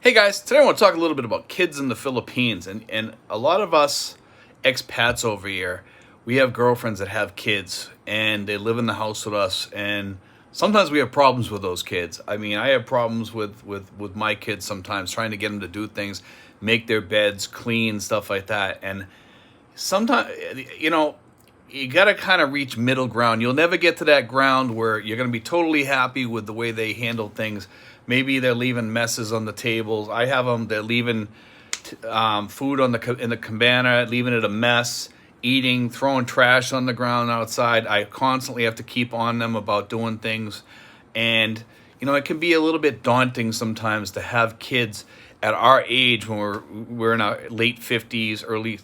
Hey guys, today I want to talk a little bit about kids in the Philippines. And a lot of us expats over here, we have girlfriends that have kids and they live in the house with us. And sometimes we have problems with those kids. I mean, I have problems with my kids sometimes trying to get them to do things, make their beds, clean, stuff like that. And sometimes, you got to kind of reach middle ground. You'll never get to that ground where you're going to be totally happy with the way they handle things. Maybe they're leaving messes on the tables. I have them, they're leaving food in the cabana, leaving it a mess, eating, throwing trash on the ground outside. I constantly have to keep on them about doing things. And, it can be a little bit daunting sometimes to have kids at our age when we're in our late 50s, early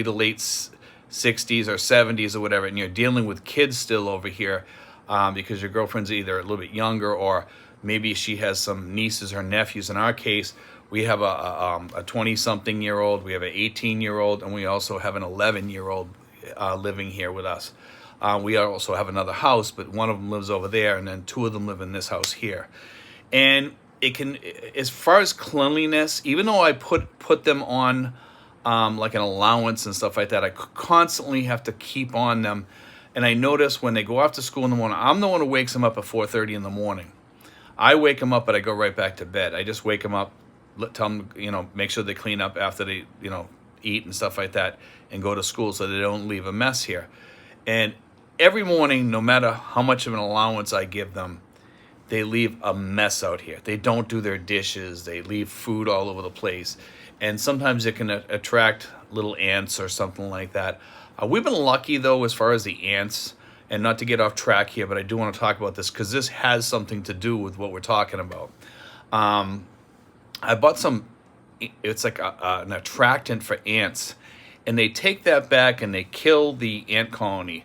to late 60s or 70s or whatever, and you're dealing with kids still over here because your girlfriend's either a little bit younger or maybe she has some nieces or nephews. In our case, we have a 20-something-year-old, we have an 18-year-old, and we also have an 11-year-old living here with us. We also have another house, but one of them lives over there, and then two of them live in this house here. And it can, as far as cleanliness, even though I put them on like an allowance and stuff like that, I constantly have to keep on them. And I notice when they go off to school in the morning, I'm the one who wakes them up at 4:30 in the morning. I wake them up, but I go right back to bed. I just wake them up, tell them, make sure they clean up after they, eat and stuff like that, and go to school so they don't leave a mess here. And every morning, no matter how much of an allowance I give them, they leave a mess out here. They don't do their dishes. They leave food all over the place. And sometimes it can attract little ants or something like that. We've been lucky, though, as far as the ants. And not to get off track here, but I do want to talk about this because this has something to do with what we're talking about. I bought some, it's like an attractant for ants. And they take that back and they kill the ant colony.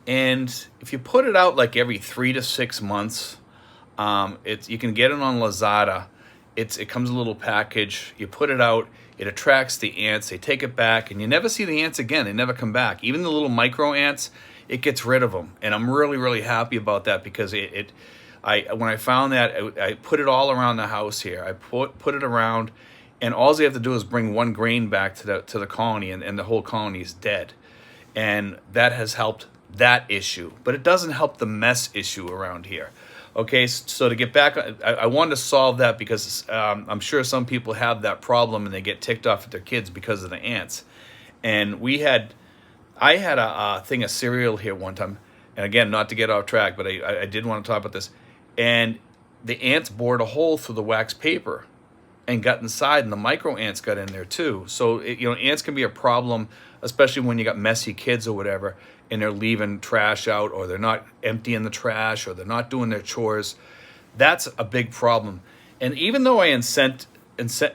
And if you put it out like every 3 to 6 months, you can get it on Lazada. It comes in a little package. You put it out. It attracts the ants. They take it back. And you never see the ants again. They never come back. Even the little micro ants, it gets rid of them, and I'm really, really happy about that because when I found that, I put it all around the house here. I put it around, and all they have to do is bring one grain back to the colony, and the whole colony is dead, and that has helped that issue. But it doesn't help the mess issue around here. Okay, so to get back, I wanted to solve that because I'm sure some people have that problem and they get ticked off at their kids because of the ants, and I had a thing of cereal here one time, and again, not to get off track, but I did want to talk about this. And the ants bored a hole through the wax paper and got inside, and the micro ants got in there too. So, ants can be a problem, especially when you got messy kids or whatever, and they're leaving trash out, or they're not emptying the trash, or they're not doing their chores. That's a big problem. And even though I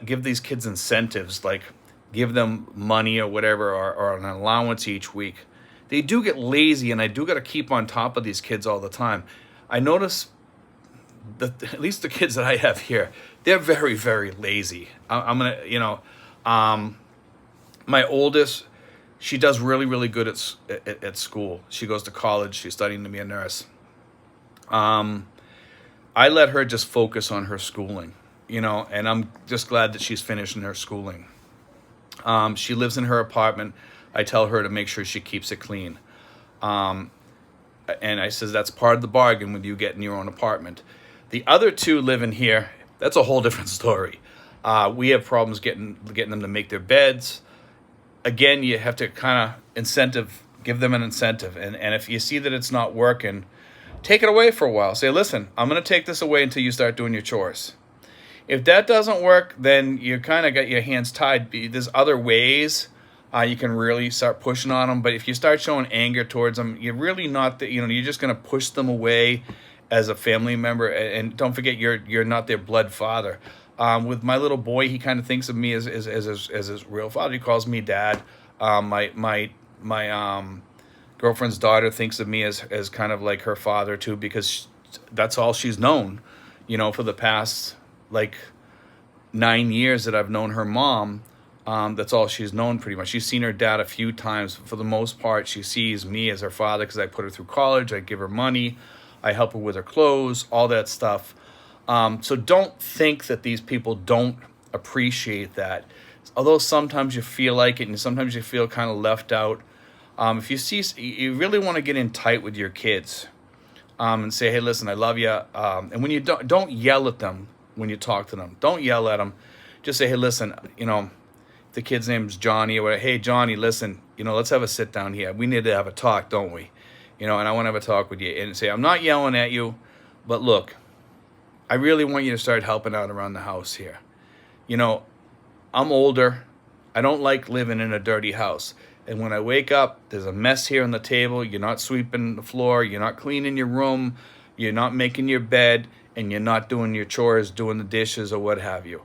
give these kids incentives, like give them money or whatever, or an allowance each week, they do get lazy, and I do got to keep on top of these kids all the time. I notice that at least the kids that I have here, they're very, very lazy. I'm gonna, my oldest, she does really, really good at school. She goes to college. She's studying to be a nurse. I let her just focus on her schooling, and I'm just glad that she's finishing her schooling. She lives in her apartment. I tell her to make sure she keeps it clean. And I says that's part of the bargain with you getting your own apartment. The other two live in here. That's a whole different story. We have problems getting them to make their beds. Again, you have to kind of give them an incentive. And if you see that it's not working, take it away for a while. Say, listen, I'm going to take this away until you start doing your chores. If that doesn't work, then you kind of got your hands tied. There's other ways you can really start pushing on them. But if you start showing anger towards them, you're really not, you're just going to push them away as a family member. And don't forget, you're not their blood father. With my little boy, he kind of thinks of me as his real father. He calls me dad. My girlfriend's daughter thinks of me as kind of like her father too, because that's all she's known, for the past like 9 years that I've known her mom. That's all she's known pretty much. She's seen her dad a few times. For the most part, she sees me as her father because I put her through college. I give her money. I help her with her clothes, all that stuff. So don't think that these people don't appreciate that. Although sometimes you feel like it and sometimes you feel kind of left out. If you see, you really want to get in tight with your kids, and say, hey, listen, I love you. And when you don't yell at them when you talk to them. Don't yell at them. Just say, hey, listen, the kid's name's Johnny or whatever. Hey, Johnny, listen, let's have a sit down here. We need to have a talk, don't we? And I want to have a talk with you. And say, I'm not yelling at you, but look, I really want you to start helping out around the house here. I'm older. I don't like living in a dirty house. And when I wake up, there's a mess here on the table. You're not sweeping the floor. You're not cleaning your room. You're not making your bed. And you're not doing your chores, doing the dishes or what have you.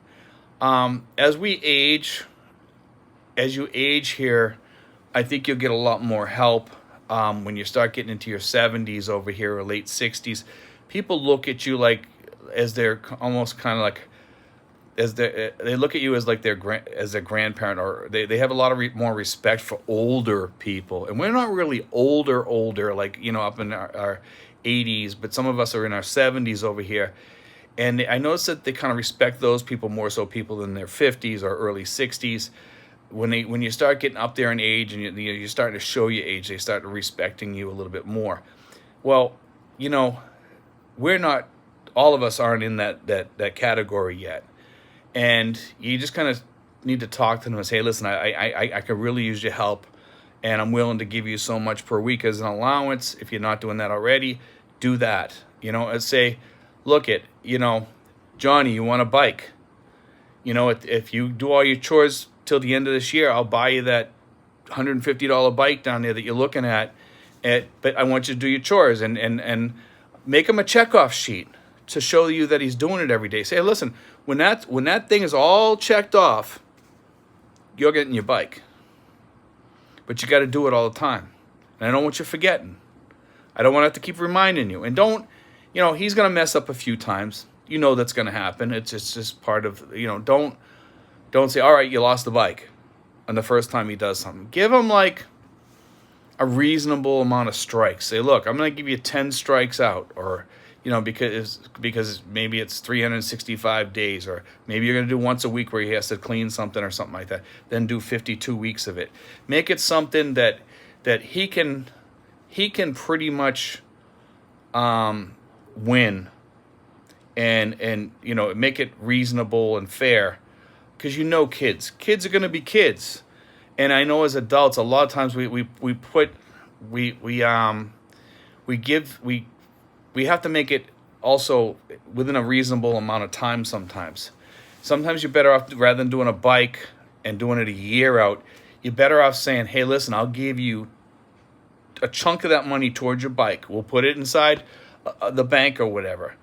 As you age here, I think you'll get a lot more help when you start getting into your 70s over here or late 60s. People look at you like as they're almost kind of like they look at you as like their grandparent, or they have a lot of more respect for older people. And we're not really older like up in our 80s, but some of us are in our 70s over here. And I noticed that they kind of respect those people more so people in their 50s or early 60s. When you start getting up there in age and you're starting to show your age, they start respecting you a little bit more. Well, we're not, all of us aren't in that category yet. And you just kind of need to talk to them and say, hey, listen, I could really use your help, and I'm willing to give you so much per week as an allowance. If you're not doing that already, do that. And say, look Johnny, you want a bike? If you do all your chores till the end of this year, I'll buy you that $150 bike down there that you're looking at. But I want you to do your chores and make him a checkoff sheet to show you that he's doing it every day. Say, hey, listen, when that thing is all checked off, you're getting your bike. But you got to do it all the time. And I don't want you forgetting. I don't want to have to keep reminding you. And don't, he's going to mess up a few times. That's going to happen. It's just part of, don't say, all right, you lost the bike on the first time he does something. Give him like a reasonable amount of strikes. Say, look, I'm going to give you 10 strikes out, or because maybe it's 365 days, or maybe you're going to do once a week where he has to clean something or something like that. Then do 52 weeks of it. Make it something that he can pretty much win, and make it reasonable and fair, because kids are going to be kids. And I know as adults, a lot of times we have to make it also within a reasonable amount of time sometimes. Sometimes you're better off, rather than doing a bike and doing it a year out, you're better off saying, hey, listen, I'll give you a chunk of that money towards your bike. We'll put it inside the bank or whatever.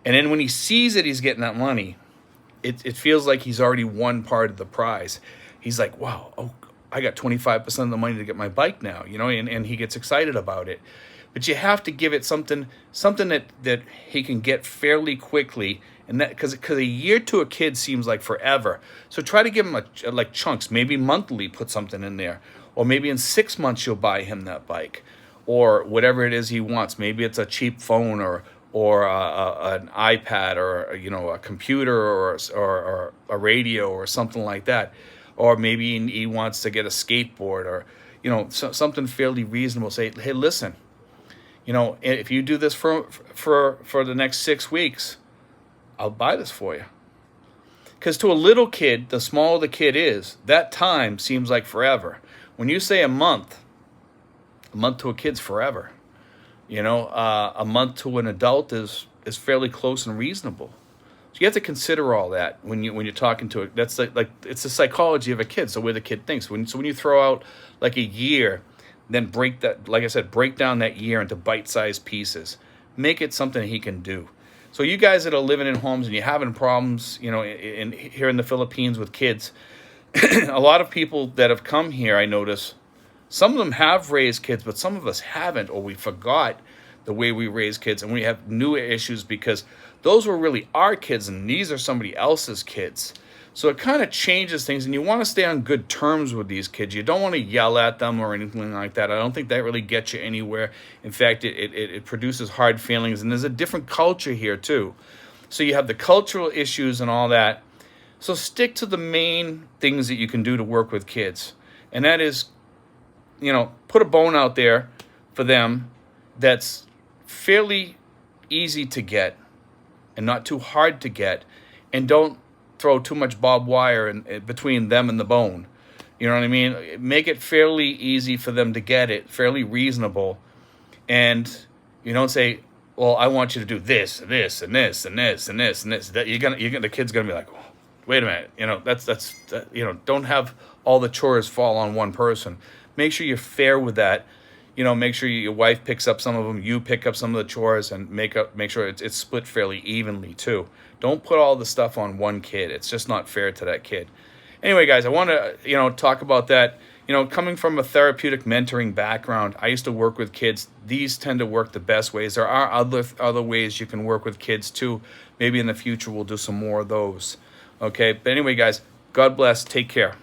And then when he sees that he's getting that money, it feels like he's already won part of the prize. He's like, wow, I got 25% of the money to get my bike now, and he gets excited about it. But you have to give it something that he can get fairly quickly, and that because a year to a kid seems like forever. So try to give him like chunks, maybe monthly. Put something in there, or maybe in 6 months you'll buy him that bike, or whatever it is he wants. Maybe it's a cheap phone, or an iPad, or a computer, or a radio, or something like that, or maybe he wants to get a skateboard, or something fairly reasonable. Say, hey, listen. If you do this for the next 6 weeks, I'll buy this for you. Because to a little kid, the smaller the kid is, that time seems like forever. When you say a month to a kid's forever. A month to an adult is fairly close and reasonable. So you have to consider all that when you're talking to it. That's like it's the psychology of a kid. So the way the kid thinks. When you throw out like a year, then break down that year into bite-sized pieces. Make it something he can do. So you guys that are living in homes and you're having problems, here in the Philippines with kids, a lot of people that have come here, I notice, some of them have raised kids, but some of us haven't, or we forgot the way we raise kids, and we have new issues because those were really our kids, and these are somebody else's kids. So it kind of changes things, and you want to stay on good terms with these kids. You don't want to yell at them or anything like that. I don't think that really gets you anywhere. In fact, it produces hard feelings, and there's a different culture here too. So you have the cultural issues and all that. So stick to the main things that you can do to work with kids. And that is, put a bone out there for them that's fairly easy to get and not too hard to get. And don't throw too much barbed wire in between them and the bone. You know what I mean? Make it fairly easy for them to get it, fairly reasonable. And you don't say, well, I want you to do this, and this, and this, and this, and this, and this. That the kid's gonna be like, oh, wait a minute, that's don't have all the chores fall on one person. Make sure you're fair with that. Make sure your wife picks up some of them, you pick up some of the chores, and make sure it's split fairly evenly too. Don't put all the stuff on one kid. It's just not fair to that kid. Anyway, guys, I want to talk about that. Coming from a therapeutic mentoring background, I used to work with kids. These tend to work the best ways. There are other ways you can work with kids too. Maybe in the future we'll do some more of those. Okay, but anyway, guys, God bless. Take care.